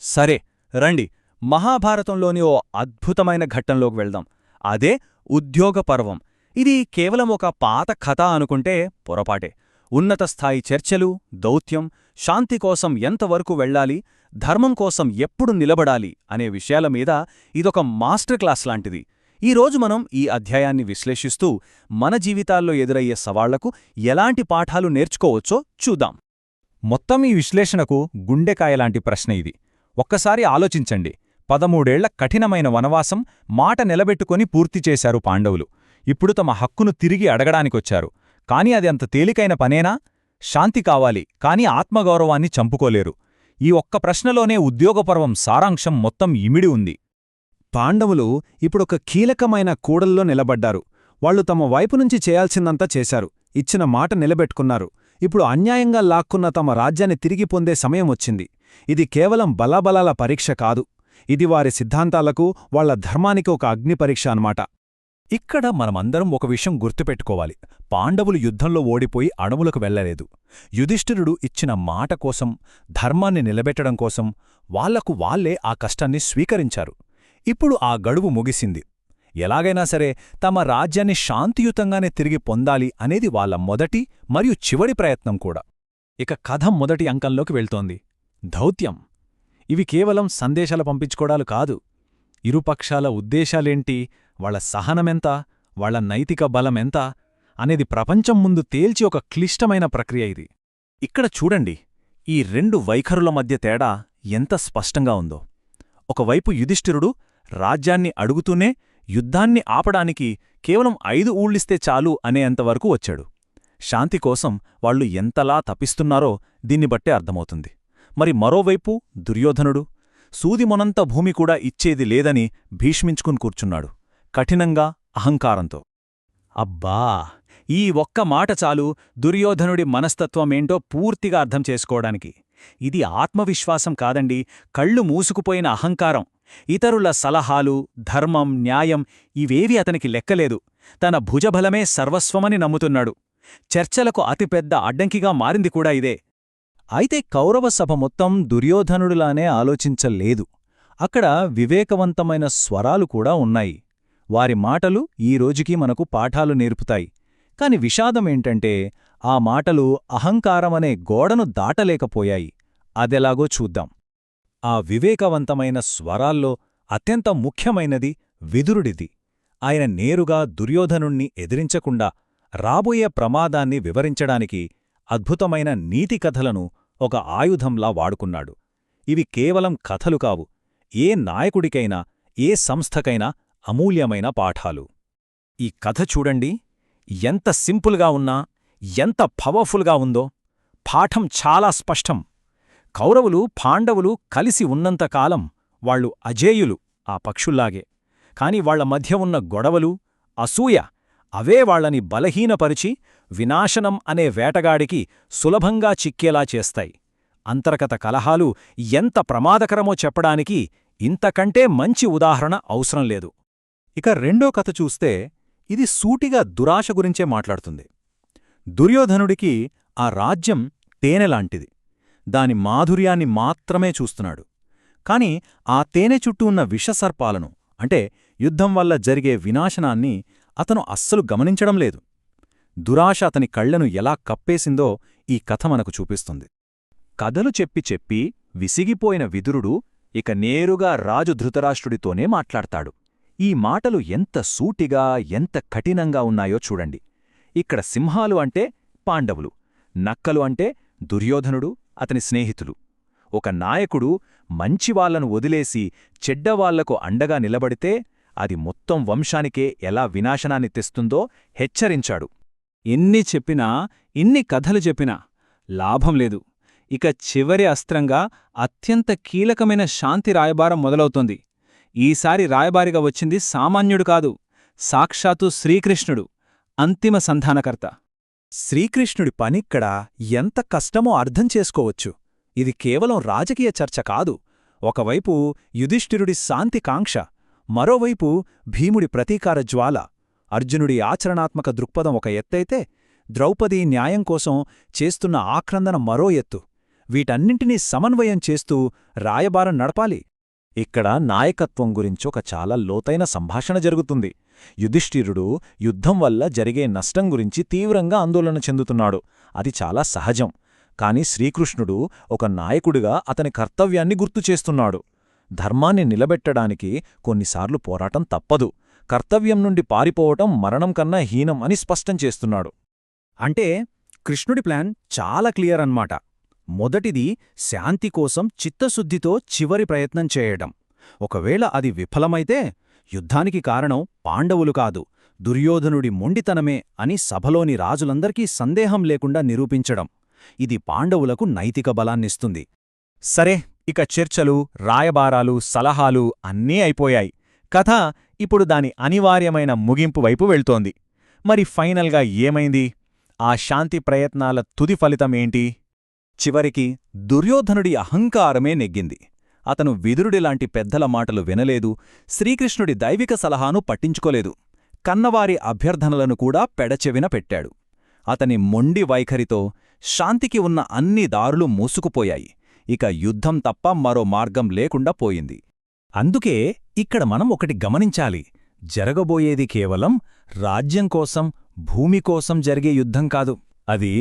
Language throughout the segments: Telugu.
సరే, రండి మహాభారతంలోని ఓ అద్భుతమైన ఘట్టంలోకి వెళ్దాం. అదే ఉద్యోగ పర్వం. ఇది కేవలం ఒక పాత కథ అనుకుంటే పొరపాటే. ఉన్నత స్థాయి చర్చలు, దౌత్యం, శాంతి కోసం ఎంతవరకు వెళ్ళాలి, ధర్మం కోసం ఎప్పుడు నిలబడాలి అనే విషయాల మీద ఇదొక మాస్టర్ క్లాస్ లాంటిది. ఈరోజు మనం ఈ అధ్యాయాన్ని విశ్లేషిస్తూ మన జీవితాల్లో ఎదురయ్యే సవాళ్లకు ఎలాంటి పాఠాలు నేర్చుకోవచ్చో చూద్దాం. మొత్తం ఈ విశ్లేషణకు గుండెకాయలాంటి ప్రశ్న ఇది. ఒక్కసారి ఆలోచించండి. 13 ఏళ్ల కఠినమైన వనవాసం మాట నిలబెట్టుకుని పూర్తిచేశారు పాండవులు. ఇప్పుడు తమ హక్కును తిరిగి అడగడానికొచ్చారు. కాని అది అంత తేలికైన పనేనా? శాంతి కావాలి, కాని ఆత్మగౌరవాన్ని చంపుకోలేరు. ఈ ఒక్క ప్రశ్నలోనే ఉద్యోగపర్వం సారాంశం మొత్తం ఇమిడి ఉంది. పాండవులు ఇప్పుడొక కీలకమైన కూడల్లో నిలబడ్డారు. వాళ్లు తమ వైపునుంచి చేయాల్సిందంతా చేశారు, ఇచ్చిన మాట నిలబెట్టుకున్నారు. ఇప్పుడు అన్యాయంగా లాక్కున్న తమ రాజ్యాన్ని తిరిగి పొందే సమయం వచ్చింది. ఇది కేవలం బలాబలాల పరీక్ష కాదు, ఇది వారి సిద్ధాంతాలకు, వాళ్ల ధర్మానికి ఒక అగ్నిపరీక్ష అన్నమాట. ఇక్కడ మనమందరం ఒక విషయం గుర్తుపెట్టుకోవాలి. పాండవులు యుద్ధంలో ఓడిపోయి అణువులకు వెళ్లలేదు. యుధిష్ఠిరుడు ఇచ్చిన మాట కోసం, ధర్మాన్ని నిలబెట్టడం కోసం వాళ్లకు వాళ్లే ఆ కష్టాన్ని స్వీకరించారు. ఇప్పుడు ఆ గడువు ముగిసింది. ఎలాగైనా సరే తమ రాజ్యాన్ని శాంతియుతంగానే తిరిగి పొందాలి అనేది వాళ్ల మొదటి మరియు చివరి ప్రయత్నం కూడా. ఇక కథ మొదటి అంకంలోకి వెళ్తోంది. దౌత్యం. ఇవి కేవలం సందేశాలు పంపించుకోవడాలు కాదు. ఇరుపక్షాల ఉద్దేశాలేంటి, వాళ్ల సహనమెంత, వాళ్ల నైతిక బలమెంత అనేది ప్రపంచం ముందు తేల్చి ఒక క్లిష్టమైన ప్రక్రియ ఇది. ఇక్కడ చూడండి, ఈ రెండు వైఖరుల మధ్య తేడా ఎంత స్పష్టంగా ఉందో. ఒకవైపు యుధిష్ఠిరుడు రాజ్యాన్ని అడుగుతూనే యుద్ధాన్ని ఆపడానికి కేవలం 5 ఊళ్ళిస్తే చాలు అనేంతవరకు వచ్చాడు. శాంతి కోసం వాళ్లు ఎంతలా తపిస్తున్నారో దీన్ని బట్టే అర్థమవుతుంది. మరి మరోవైపు దుర్యోధనుడు సూదిమొనంత భూమి కూడా ఇచ్చేది లేదని భీష్మించుకుని కూర్చున్నాడు, కఠినంగా, అహంకారంతో. అబ్బా, ఈ ఒక్క మాట చాలు దుర్యోధనుడి మనస్తత్వమేంటో పూర్తిగా అర్థం చేసుకోవడానికి. ఇది ఆత్మవిశ్వాసం కాదండి, కళ్ళు మూసుకుపోయిన అహంకారం. ఇతరుల సలహాలు, ధర్మం, న్యాయం ఇవేవీ అతనికి లెక్కలేదు. తన భుజబలమే సర్వస్వమని నమ్ముతున్నాడు. చర్చలకు అతిపెద్ద అడ్డంకిగా మారింది కూడా ఇదే. అయితే కౌరవ సభ మొత్తం దుర్యోధనుడిలానే ఆలోచించలేదు. అక్కడ వివేకవంతమైన స్వరాలు కూడా ఉన్నాయి. వారి మాటలు ఈ రోజుకీ మనకు పాఠాలు నేర్పుతాయి. కాని విషాదమేంటంటే ఆ మాటలు అహంకారమనే గోడను దాటలేకపోయాయి. అదెలాగో చూద్దాం. ఆ వివేకవంతమైన స్వరాల్లో అత్యంత ముఖ్యమైనది విదురుడిది. ఆయన నేరుగా దుర్యోధనుణ్ణి ఎదిరించకుండా రాబోయే ప్రమాదాన్ని వివరించడానికి అద్భుతమైన నీతికథలను ఒక ఆయుధంలా వాడుకున్నాడు. ఇవి కేవలం కథలు కావు, ఏ నాయకుడికైనా, ఏ సంస్థకైనా అమూల్యమైన పాఠాలు. ఈ కథ చూడండి, ఎంత సింపుల్గా ఉన్నా ఎంత పవర్ఫుల్గా ఉందో. పాఠం చాలా స్పష్టం. కౌరవులు, పాండవులు కలిసి ఉన్నంతకాలం వాళ్లు అజేయులు, ఆ పక్షుల్లాగే. కాని వాళ్ల మధ్య ఉన్న గొడవలు, అసూయ అవే వాళ్లని బలహీనపరిచి వినాశనం అనే వేటగాడికి సులభంగా చిక్కేలా చేస్తాయి. అంతర్గత కలహాలు ఎంత ప్రమాదకరమో చెప్పడానికి ఇంతకంటే మంచి ఉదాహరణ అవసరం లేదు. ఇక రెండో కథ చూస్తే ఇది సూటిగా దురాశ గురించే మాట్లాడుతుంది. దుర్యోధనుడికి ఆ రాజ్యం తేనెలాంటిది. దాని మాధుర్యాన్ని మాత్రమే చూస్తున్నాడు. కాని ఆ తేనె చుట్టూ ఉన్న విషసర్పాలను, అంటే యుద్ధం వల్ల జరిగే వినాశనాన్ని అతను అస్సలు గమనించడం లేదు. దురాశ అతని కళ్లను ఎలా కప్పేసిందో ఈ కథ మనకు చూపిస్తుంది. కథలు చెప్పి చెప్పి విసిగిపోయిన విదురుడు ఇక నేరుగా రాజు ధృతరాష్ట్రుడితోనే మాట్లాడతాడు. ఈ మాటలు ఎంత సూటిగా, ఎంత కఠినంగా ఉన్నాయో చూడండి. ఇక్కడ సింహాలు అంటే పాండవులు, నక్కలు అంటే దుర్యోధనుడు, అతని స్నేహితులు. ఒక నాయకుడు మంచివాళ్లను వదిలేసి చెడ్డవాళ్లకు అండగా నిలబడితే అది మొత్తం వంశానికే ఎలా వినాశనాన్ని తెస్తుందో హెచ్చరించాడు. ఎన్ని చెప్పినా, ఇన్ని కథలు చెప్పినా లాభం లేదు. ఇక చివరి అస్త్రంగా అత్యంత కీలకమైన శాంతి రాయబారం మొదలవుతోంది. ఈసారి రాయబారిగా వచ్చింది సామాన్యుడు కాదు, సాక్షాత్తు శ్రీకృష్ణుడు, అంతిమ సంధానకర్త. శ్రీకృష్ణుడి పనిక్కడ ఎంత కష్టమో అర్థం చేసుకోవచ్చు. ఇది కేవలం రాజకీయ చర్చ కాదు. ఒకవైపు యుధిష్ఠిరుడి శాంతికాంక్ష, మరోవైపు భీముడి ప్రతీకార జ్వాల. అర్జునుడి ఆచరణాత్మక దృక్పథం ఒక ఎత్తైతే, ద్రౌపది న్యాయం కోసం చేస్తున్న ఆక్రందన మరో ఎత్తు. వీటన్నింటినీ సమన్వయం చేస్తూ రాయబారం నడపాలి. ఇక్కడ నాయకత్వం గురించి ఒక చాలా లోతైన సంభాషణ జరుగుతుంది. యుధిష్ఠిరుడు యుద్ధం వల్ల జరిగే నష్టం గురించి తీవ్రంగా ఆందోళన చెందుతున్నాడు. అది చాలా సహజం. కాని శ్రీకృష్ణుడు ఒక నాయకుడిగా అతని కర్తవ్యాన్ని గుర్తుచేస్తున్నాడు. ధర్మాన్ని నిలబెట్టడానికి కొన్నిసార్లు పోరాటం తప్పదు. కర్తవ్యం నుండి పారిపోవటం మరణం కన్నా హీనం అని స్పష్టం చేస్తున్నాడు. అంటే కృష్ణుడి ప్లాన్ చాలా క్లియర్ అన్నమాట. మొదటిది శాంతి కోసం చిత్తశుద్ధితో చివరి ప్రయత్నం చేయడం. ఒకవేళ అది విఫలమైతే యుద్ధానికి కారణం పాండవులు కాదు, దుర్యోధనుడి మొండితనమే అని సభలోని రాజులందరికీ సందేహం లేకుండా నిరూపించడం. ఇది పాండవులకు నైతిక బలాన్నిస్తుంది. సరే, ఇక చర్చలు, రాయబారాలు, సలహాలు అన్నీ అయిపోయాయి. కథ ఇప్పుడు దాని అనివార్యమైన ముగింపు వైపు వెళ్తోంది. మరి ఫైనల్గా ఏమైంది? ఆ శాంతి ప్రయత్నాల తుది ఫలితమేంటి? చివరికి దుర్యోధనుడి అహంకారమే నెగ్గింది. అతను విదురుడిలాంటి పెద్దల మాటలు వినలేదు, శ్రీకృష్ణుడి దైవిక సలహాను పట్టించుకోలేదు, కన్నవారి అభ్యర్థనలను కూడా పెడచెవిన పెట్టాడు. అతని మొండి వైఖరితో శాంతికి ఉన్న అన్ని దారులు మూసుకుపోయాయి. ఇక యుద్ధం తప్ప మరో మార్గం లేకుండా పోయింది. అందుకే ఇక్కడ మనం ఒకటి గమనించాలి. జరగబోయేది కేవలం రాజ్యం కోసం, భూమి కోసం జరిగే యుద్ధం కాదు. అది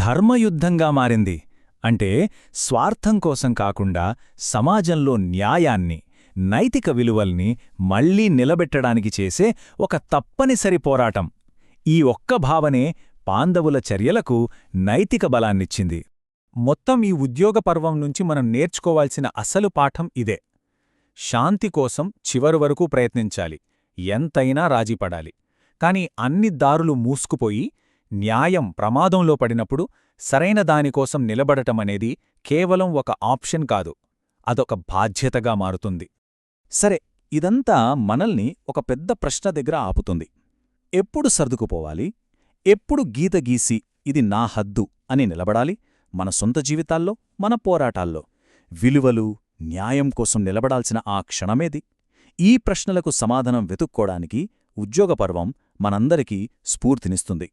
ధర్మయుద్ధంగా మారింది. అంటే స్వార్థం కోసం కాకుండా సమాజంలో న్యాయాన్ని, నైతిక విలువల్ని మళ్లీ నిలబెట్టడానికి చేసే ఒక తప్పనిసరి పోరాటం. ఈ ఒక్క భావనే పాండవుల చర్యలకు నైతిక బలాన్నిచ్చింది. మొత్తం ఈ ఉద్యోగ పర్వం నుంచి మనం నేర్చుకోవాల్సిన అసలు పాఠం ఇదే. శాంతి కోసం చివరి వరకు ప్రయత్నించాలి, ఎంతైనా రాజీపడాలి. కాని అన్ని దారులు మూసుకుపోయి న్యాయం ప్రమాదంలో పడినప్పుడు సరైన దానికోసం నిలబడటమనేది కేవలం ఒక ఆప్షన్ కాదు, అదొక బాధ్యతగా మారుతుంది. సరే, ఇదంతా మనల్ని ఒక పెద్ద ప్రశ్న దగ్గర ఆపుతుంది. ఎప్పుడు సర్దుకుపోవాలి? ఎప్పుడు గీత గీసి ఇది నా హద్దు అని నిలబడాలి? మన సొంత జీవితాల్లో, మన పోరాటాల్లో విలువలు, న్యాయం కోసం నిలబడాల్సిన ఆ క్షణమేది? ఈ ప్రశ్నలకు సమాధానం వెతుక్కోడానికి ఉద్యోగపర్వం మనందరికీ స్ఫూర్తినిస్తుంది.